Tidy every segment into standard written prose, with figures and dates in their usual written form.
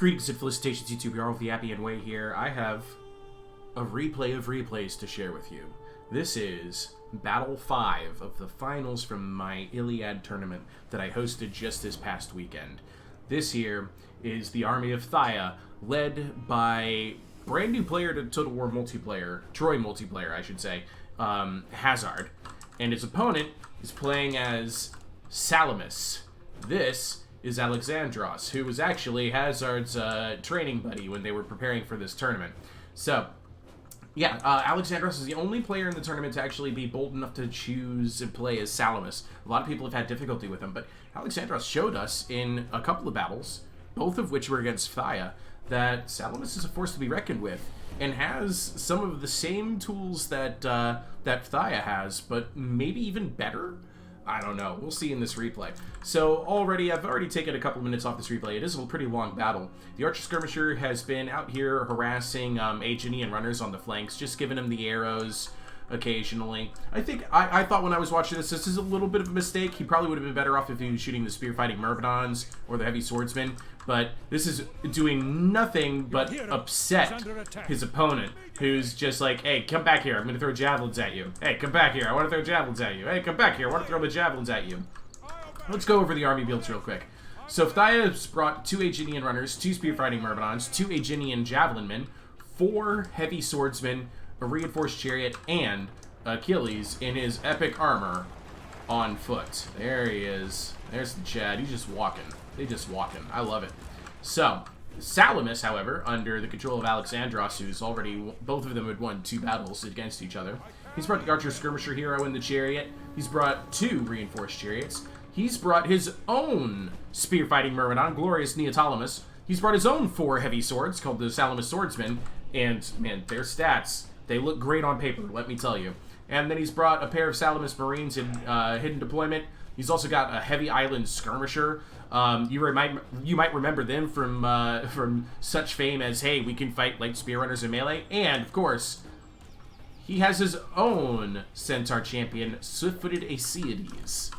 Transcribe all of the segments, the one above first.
Greetings and felicitations, YouTube. You're all with the Appy and Way here. I have a replay of replays to share with you. This is Battle 5 of the finals from my Iliad tournament that I hosted just this past weekend. This here is the army of Phthia, led by brand new player to Total War multiplayer, Troy multiplayer, I should say, Hazard. And his opponent is playing as Salamis. This is Alexandros, who was actually Hazard's training buddy when they were preparing for this tournament. So, yeah, Alexandros is the only player in the tournament to actually be bold enough to choose and play as Salamis. A lot of people have had difficulty with him, but Alexandros showed us in a couple of battles, both of which were against Phthia, that Salamis is a force to be reckoned with, and has some of the same tools that that Phthia has, but maybe even better? I don't know. We'll see in this replay. So I've already taken a couple of minutes off this replay. It is a pretty long battle. The Archer Skirmisher has been out here harassing Aeginian runners on the flanks, just giving them the arrows occasionally. I thought when I was watching this is a little bit of a mistake. He probably would have been better off if he was shooting the spear-fighting Myrmidons or the heavy swordsmen, but this is doing nothing but upset his opponent, who's just like, hey, come back here, I'm going to throw javelins at you. Hey, come back here, I want to throw javelins at you. Hey, come back here, I want to throw the javelins at you. Let's go over the army builds real quick. So Phthia has brought 2 Aeginian runners, 2 spear-fighting Myrmidons, 2 Aeginian javelin men, 4 heavy swordsmen, a reinforced chariot, and Achilles in his epic armor on foot. There he is. There's the Chad. He's just walking. They just walking. I love it. So, Salamis, however, under the control of Alexandros, who's already, both of them had won 2 battles against each other. He's brought the Archer Skirmisher hero in the chariot. He's brought 2 reinforced chariots. He's brought his own spear-fighting Myrmidon, Glorious Neoptolemus. He's brought his own 4 heavy swords, called the Salamis Swordsmen, and, man, their stats, they look great on paper, let me tell you. And then he's brought a pair of Salamis Marines in hidden deployment. He's also got a heavy island skirmisher. You might remember them from such fame as, hey, we can fight light spear runners in melee. And, of course, he has his own centaur champion, Swift-footed Aeseides.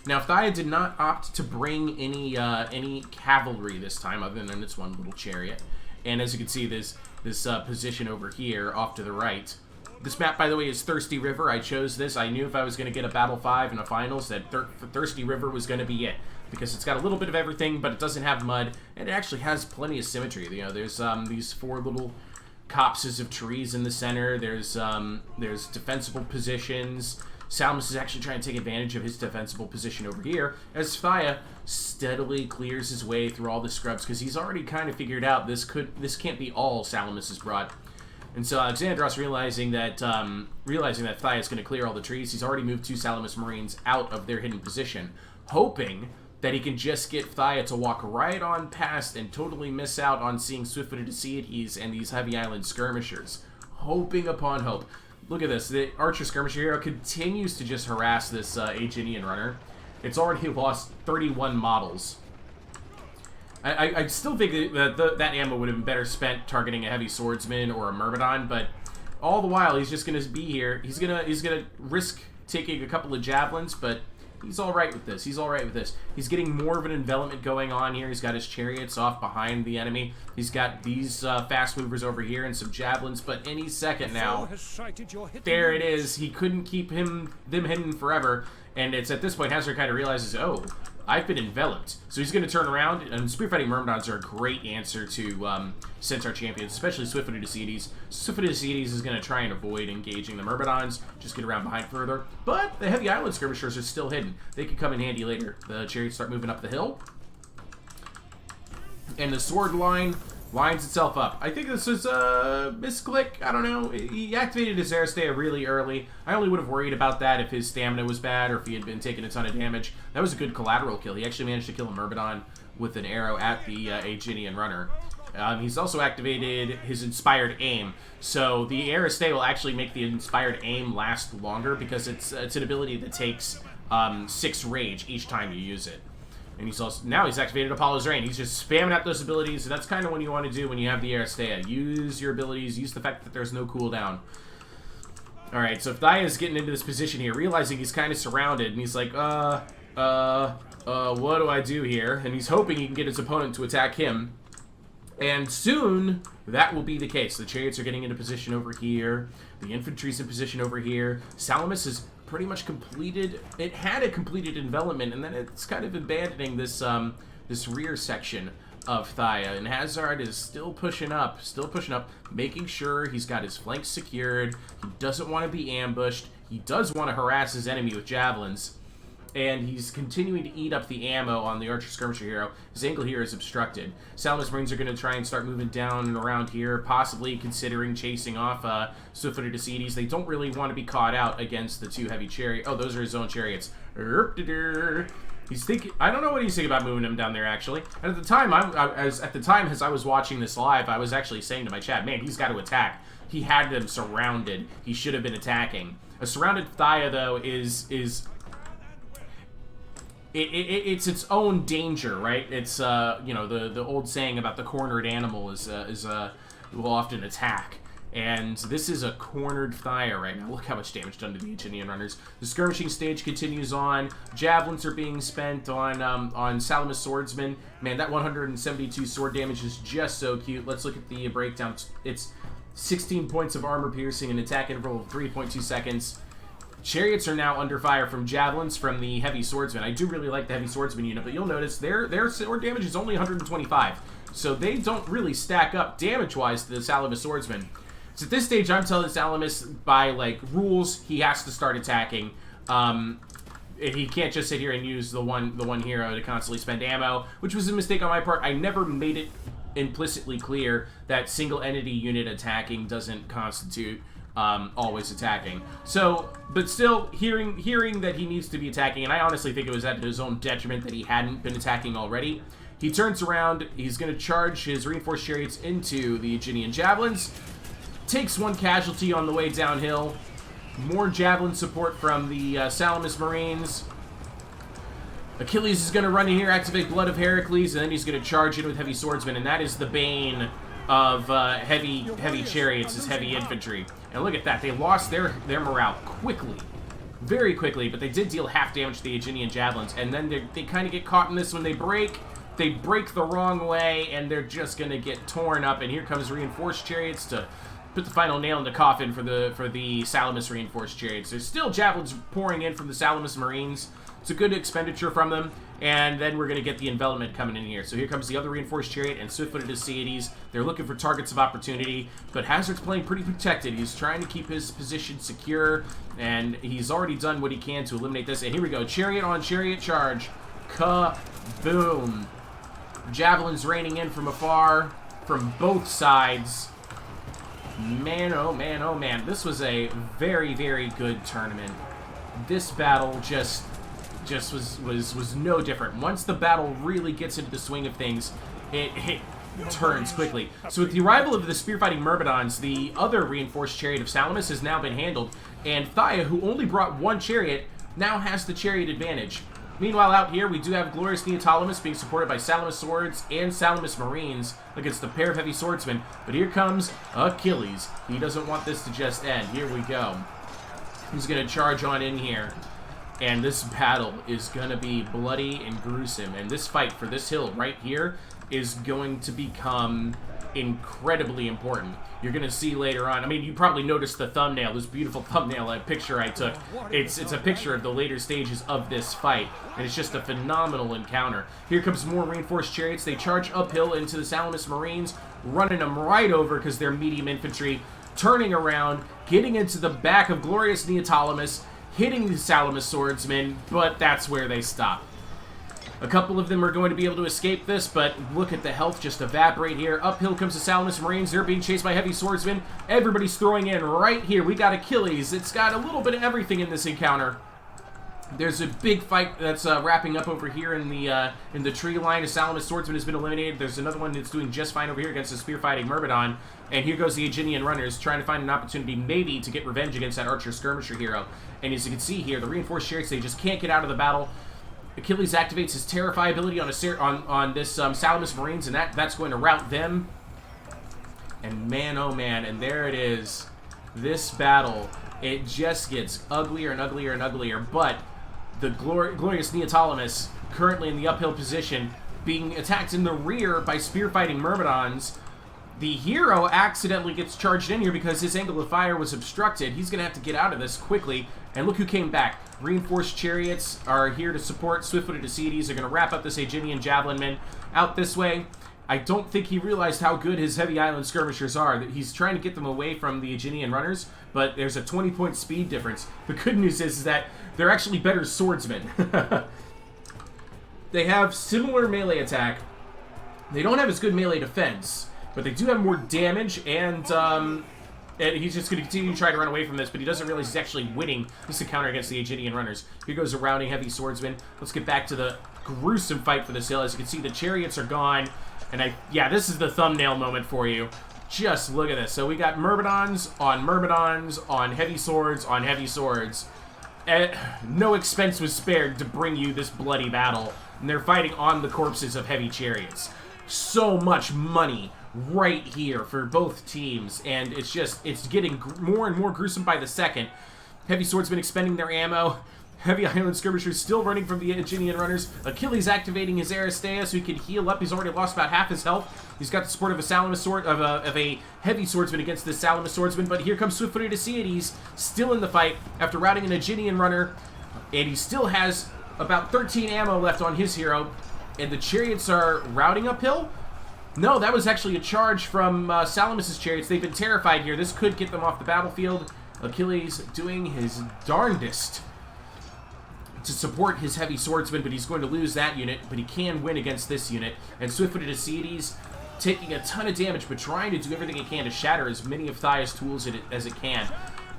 Now, Phthia did not opt to bring any cavalry this time, other than its one little chariot. And as you can see, this position over here, off to the right. This map, by the way, is Thirsty River. I chose this. I knew if I was going to get a Battle 5 in a finals that Thirsty River was going to be it. Because it's got a little bit of everything, but it doesn't have mud. And it actually has plenty of symmetry. You know, there's these 4 little copses of trees in the center. There's defensible positions. Salamis is actually trying to take advantage of his defensible position over here, as Phthia steadily clears his way through all the scrubs, because he's already kind of figured out this can't be all Salamis has brought. And so Alexandros, realizing that Phthia is going to clear all the trees, he's already moved 2 Salamis Marines out of their hidden position, hoping that he can just get Phthia to walk right on past and totally miss out on seeing Swift-footed Aeseides and these heavy island skirmishers. Hoping upon hope. Look at this. The Archer Skirmisher hero continues to just harass this Aeginian runner. It's already lost 31 models. I still think that ammo would have been better spent targeting a heavy swordsman or a Myrmidon, but all the while he's just going to be here. He's gonna risk taking a couple of javelins, but he's all right with this. He's all right with this. He's getting more of an envelopment going on here. He's got his chariots off behind the enemy. He's got these fast movers over here and some javelins, but any second now, there it is. He couldn't keep them hidden forever, and it's at this point Hazard kind of realizes, oh, I've been enveloped. So he's going to turn around, and spear-fighting Myrmidons are a great answer to centaur champions, especially Swift-footed Aeseides. Swift-footed Aeseides is going to try and avoid engaging the Myrmidons, just get around behind further. But the heavy island skirmishers are still hidden. They could come in handy later. The chariots start moving up the hill, and the sword line lines itself up. I think this is a misclick. I don't know. He activated his Aristea really early. I only would have worried about that if his stamina was bad or if he had been taking a ton of damage. That was a good collateral kill. He actually managed to kill a Myrmidon with an arrow at the Aeginian runner. He's also activated his Inspired Aim. So the Aristea will actually make the Inspired Aim last longer because it's an ability that takes 6 rage each time you use it. And now he's activated Apollo's Rain. He's just spamming out those abilities, and that's kind of what you want to do when you have the Aristea. Use your abilities, use the fact that there's no cooldown. Alright, so Phthia is getting into this position here, realizing he's kind of surrounded, and he's like, what do I do here? And he's hoping he can get his opponent to attack him. And soon, that will be the case. The chariots are getting into position over here. The infantry's in position over here. Salamis is pretty much completed. It had a completed envelopment, and then it's kind of abandoning this this rear section of Phthia. And Hazard is still pushing up, making sure he's got his flanks secured. He doesn't want to be ambushed. He does want to harass his enemy with javelins. And he's continuing to eat up the ammo on the Archer Skirmisher hero. His angle here is obstructed. Salamis Marines are going to try and start moving down and around here, possibly considering chasing off Swift-footed Ascites. They don't really want to be caught out against the two heavy chariots. Oh, those are his own chariots. He's thinking. I don't know what he's thinking about moving them down there, actually. And at the time, as I was watching this live, I was actually saying to my chat, man, he's got to attack. He had them surrounded. He should have been attacking. A surrounded Phthia, though, is it's its own danger, right? It's you know, the old saying about the cornered animal will often attack, and this is a cornered Phthia right now. Look how much damage done to the Aeginian runners. The skirmishing stage continues on. Javelins are being spent on Salamis swordsmen. Man, that 172 sword damage is just so cute. Let's look at the breakdown. It's 16 points of armor piercing, an attack interval of 3.2 seconds. Chariots are now under fire from javelins from the heavy swordsmen. I do really like the heavy swordsman unit, but you'll notice their sword damage is only 125. So they don't really stack up damage-wise to the Salamis swordsman. So at this stage, I'm telling Salamis, by, like, rules, he has to start attacking. He can't just sit here and use the one hero to constantly spend ammo, which was a mistake on my part. I never made it implicitly clear that single entity unit attacking doesn't constitute always attacking. So, but still, hearing that he needs to be attacking, and I honestly think it was at his own detriment that he hadn't been attacking already, he turns around, he's going to charge his reinforced chariots into the Aeginian javelins, takes one casualty on the way downhill, more javelin support from the Salamis Marines. Achilles is going to run in here, activate Blood of Heracles, and then he's going to charge in with heavy swordsmen, and that is the bane of heavy chariots, is heavy infantry. And look at that, they lost their morale quickly, very quickly, but they did deal half damage to the Aeginian javelins, and then they kind of get caught in this when they break the wrong way, and they're just going to get torn up, and here comes reinforced chariots to put the final nail in the coffin for the Salamis reinforced chariots. There's still javelins pouring in from the Salamis Marines. It's a good expenditure from them, and then we're going to get the envelopment coming in here. So here comes the other reinforced chariot and swift-footed Ascites. They're looking for targets of opportunity, but Hazard's playing pretty protected. He's trying to keep his position secure, and he's already done what he can to eliminate this. And here we go, chariot on chariot charge. Kaboom. Javelins raining in from afar from both sides. Man, oh man, oh man. This was a very, very good tournament. This battle just was no different. Once the battle really gets into the swing of things, it turns quickly. So with the arrival of the spearfighting Myrmidons, the other reinforced chariot of Salamis has now been handled, and Phthia, who only brought one chariot, now has the chariot advantage. Meanwhile, out here, we do have Glorious Neoptolemus being supported by Salamis Swords and Salamis Marines against the pair of heavy swordsmen. But here comes Achilles. He doesn't want this to just end. Here we go. He's going to charge on in here. And this battle is going to be bloody and gruesome. And this fight for this hill right here is going to become incredibly important. You're going to see later on. I mean, you probably noticed the thumbnail, this beautiful thumbnail picture I took. It's a picture of the later stages of this fight, and it's just a phenomenal encounter. Here comes more reinforced chariots. They charge uphill into the Salamis Marines, running them right over because they're medium infantry, turning around, getting into the back of Glorious Neoptolemus, hitting the Salamis swordsmen, but that's where they stop. A couple of them are going to be able to escape this, but look at the health just evaporate here. Uphill comes the Salamis Marines. They're being chased by heavy swordsmen. Everybody's throwing in right here. We got Achilles. It's got a little bit of everything in this encounter. There's a big fight that's wrapping up over here in the tree line. A Salamis swordsman has been eliminated. There's another one that's doing just fine over here against a spear-fighting Myrmidon. And here goes the Aeginian runners trying to find an opportunity maybe to get revenge against that Archer Skirmisher hero. And as you can see here, the reinforced chariots, they just can't get out of the battle. Achilles activates his Terrify ability on this Salamis Marines, and that's going to rout them. And man, oh man, and there it is. This battle, it just gets uglier and uglier and uglier, but the Glorious Neoptolemus, currently in the uphill position, being attacked in the rear by spear-fighting Myrmidons. The hero accidentally gets charged in here because his angle of fire was obstructed. He's going to have to get out of this quickly. And look who came back. Reinforced chariots are here to support. Swift-footed Ascites are going to wrap up this Aeginian javelinmen out this way. I don't think he realized how good his heavy island skirmishers are. He's trying to get them away from the Aeginian runners, but there's a 20-point speed difference. The good news is that they're actually better swordsmen. They have similar melee attack. They don't have as good melee defense, but they do have more damage, and he's just going to continue to try to run away from this, but he doesn't realize he's actually winning this encounter against the Aeginian runners. Here goes a rounding heavy swordsman. Let's get back to the gruesome fight for this hill. As you can see, the chariots are gone, and yeah, this is the thumbnail moment for you. Just look at this. So we got Myrmidons on heavy swords on heavy swords. No expense was spared to bring you this bloody battle, and they're fighting on the corpses of heavy chariots. So much money right here for both teams, and it's getting more and more gruesome by the second. Heavy swordsmen expending their ammo. Heavy island skirmishers still running from the Aeginian runners. Achilles activating his Aristeia so he can heal up. He's already lost about half his health. He's got the support of a Salamis sword of a heavy swordsman against this Salamis swordsman, but here comes swift-footed Ascites, still in the fight after routing an Aeginian runner, and he still has about 13 ammo left on his hero, and the chariots are routing uphill. No, that was actually a charge from Salamis' chariots. They've been terrified here. This could get them off the battlefield. Achilles doing his darndest to support his heavy swordsman, but he's going to lose that unit, but he can win against this unit. And swift-footed Ascites taking a ton of damage, but trying to do everything it can to shatter as many of Phtia's tools as it can.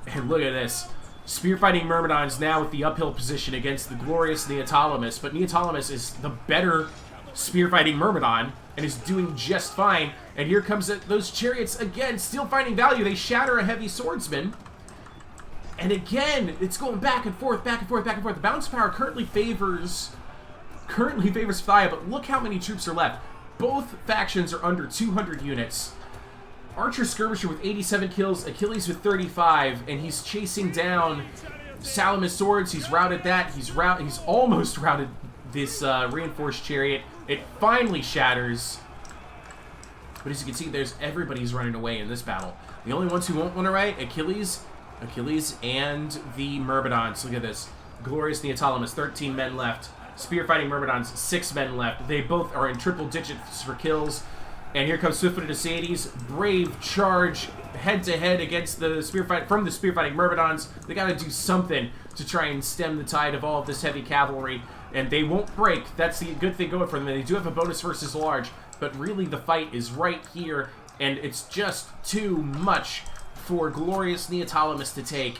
And look at this. Spear-fighting Myrmidons now with the uphill position against the glorious Neoptolemus, but Neoptolemus is the better spear-fighting Myrmidon and is doing just fine. And here comes those chariots again, still finding value. They shatter a heavy swordsman. And again, it's going back and forth, back and forth, back and forth. The balance of power currently favors Phthia, but look how many troops are left. Both factions are under 200 units. Archer Skirmisher with 87 kills, Achilles with 35, and he's chasing down Salamis swords. He's routed that. He's almost routed this reinforced chariot. It finally shatters. But as you can see, everybody's running away in this battle. The only ones who won't run away, Achilles and the Myrmidons. Look at this. Glorious Neoptolemus, 13 men left. Spear-fighting Myrmidons, 6 men left. They both are in triple digits for kills. And here comes swift-footed Ascites. Brave charge head-to-head against the spear-fighting Myrmidons. They got to do something to try and stem the tide of all of this heavy cavalry. And they won't break. That's the good thing going for them. They do have a bonus versus large. But really, the fight is right here. And it's just too much for glorious Neoptolemus to take.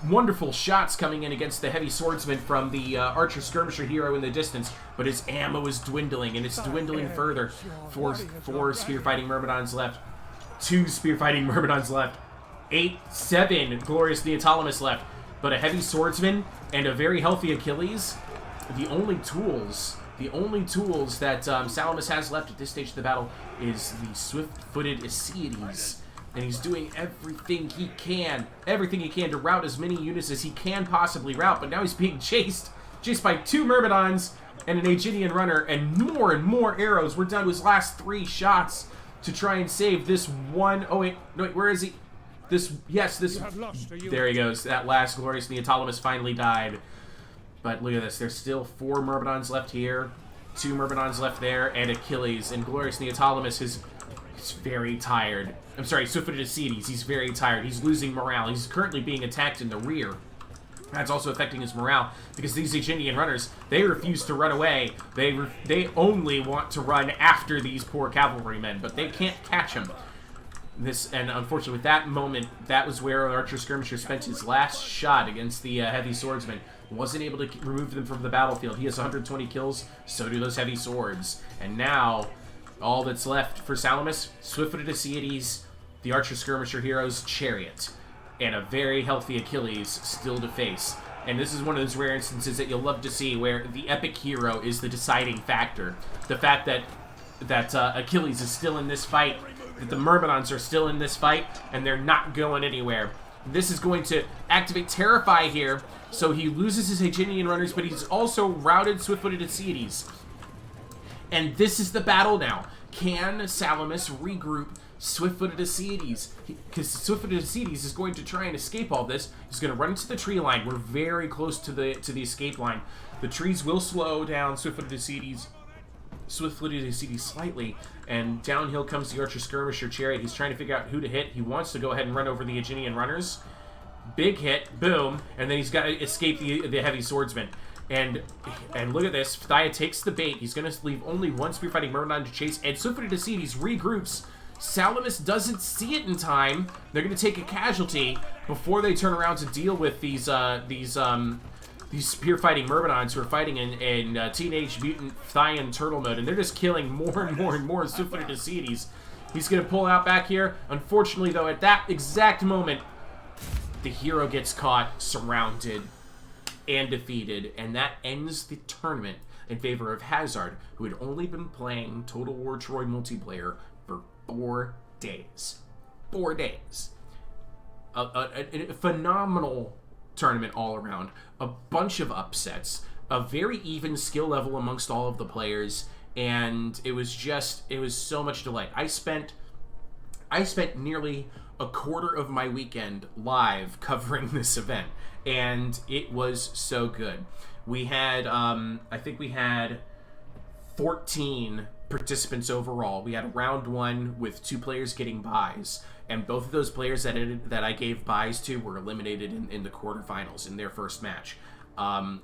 Wonderful shots coming in against the heavy swordsman from the archer skirmisher hero in the distance, but his ammo is dwindling, and it's dwindling further. Four spear-fighting Myrmidons left. 2 spear-fighting Myrmidons left. 7 glorious Neoptolemus left. But a heavy swordsman and a very healthy Achilles, the only tools that Salamis has left at this stage of the battle is the swift-footed Ascites. And he's doing everything he can to route as many units as he can possibly route. But now he's being chased by 2 Myrmidons and an Aeginian runner, and more arrows. We're down to his last 3 shots to try and save this one. Oh wait, no, wait, where is he? There he goes. That last glorious Neoptolemus finally died. But look at this. There's still 4 Myrmidons left here, 2 Myrmidons left there, and Achilles. And glorious Neoptolemus is very tired. I'm sorry, swift-footed Ascites. He's very tired. He's losing morale. He's currently being attacked in the rear. That's also affecting his morale because these Aeginian runners, they refuse to run away. They only want to run after these poor cavalrymen, but they can't catch them. And unfortunately, with that moment, that was where Archer Skirmisher spent his last shot against the heavy swordsman. Wasn't able to remove them from the battlefield. He has 120 kills, so do those heavy swords. And now, all that's left for Salamis, swift-footed Ascites, the Archer Skirmisher hero's chariot, and a very healthy Achilles still to face. And this is one of those rare instances that you'll love to see where the epic hero is the deciding factor. The fact that Achilles is still in this fight, that the Myrmidons are still in this fight, and they're not going anywhere. This is going to activate Terrify here, so he loses his Aeginian runners, but he's also routed swift-footed Ascites. And this is the battle now. Can Salamis regroup Swift-footed Acides? Because Swift-footed Acides is going to try and escape all this. He's going to run into the tree line. We're very close to the escape line. The trees will slow down Swift-footed Acides slightly, and downhill comes the Archer Skirmisher Chariot. He's trying to figure out who to hit. He wants to go ahead and run over the Aeginian runners. Big hit, boom, and then he's got to escape the Heavy Swordsman. And look at this. Phthia takes the bait. He's going to leave only one Spearfighting Myrmidon to chase, and Swift-footed Acides regroups. Salamis doesn't see it in time. They're going to take a casualty before they turn around to deal with these spear-fighting Myrmidons who are fighting in Teenage Mutant Phthia Turtle mode, and they're just killing more and more and more Swift-footed Acides. He's going to pull out back here. Unfortunately, though, at that exact moment, the hero gets caught, surrounded, and defeated, and that ends the tournament in favor of Hazard, who had only been playing Total War Troy multiplayer for 4 days. 4 days. A phenomenal tournament all around. A bunch of upsets. A very even skill level amongst all of the players, and it was so much delight. I spent nearly a quarter of my weekend live covering this event, and it was so good. We had, I think we had 14 participants overall. We had round 1 with 2 players getting buys, and both of those players that I gave buys to were eliminated in the quarterfinals in their first match.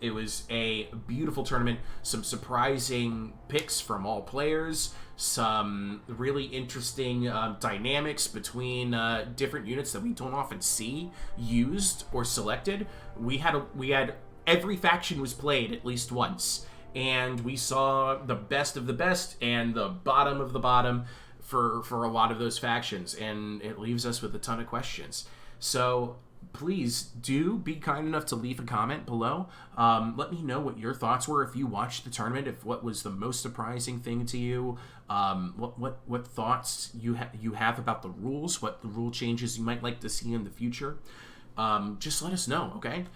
It was a beautiful tournament, some surprising picks from all players, some really interesting dynamics between different units that we don't often see used or selected. We had every faction was played at least once, and we saw the best of the best and the bottom of the bottom for a lot of those factions, and it leaves us with a ton of questions. So please do be kind enough to leave a comment below. Let me know what your thoughts were if you watched the tournament, if what was the most surprising thing to you, what thoughts you have about the rules, what the rule changes you might like to see in the future. Just let us know, okay?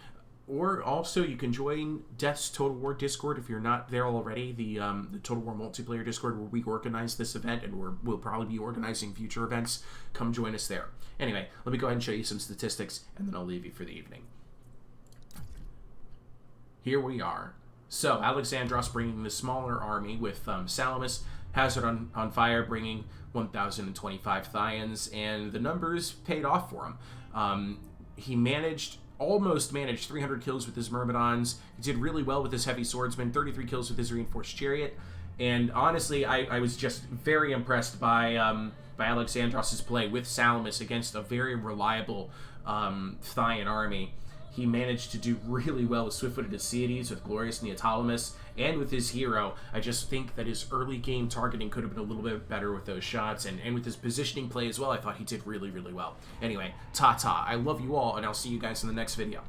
Or also, you can join Death's Total War Discord if you're not there already, the Total War multiplayer Discord where we organize this event, and we'll probably be organizing future events. Come join us there. Anyway, let me go ahead and show you some statistics, and then I'll leave you for the evening. Here we are. So, Alexandros bringing the smaller army with Salamis, Hazard on fire bringing 1,025 Thians, and the numbers paid off for him. He almost managed 300 kills with his Myrmidons. He did really well with his Heavy Swordsman, 33 kills with his Reinforced Chariot. And honestly, I was just very impressed by Alexandros' play with Salamis against a very reliable Phthyan army. He managed to do really well with Swift-footed Acides, with Glorious Neoptolemus, and with his hero. I just think that his early game targeting could have been a little bit better with those shots, and with his positioning play as well, I thought he did really, really well. Anyway, ta-ta. I love you all, and I'll see you guys in the next video.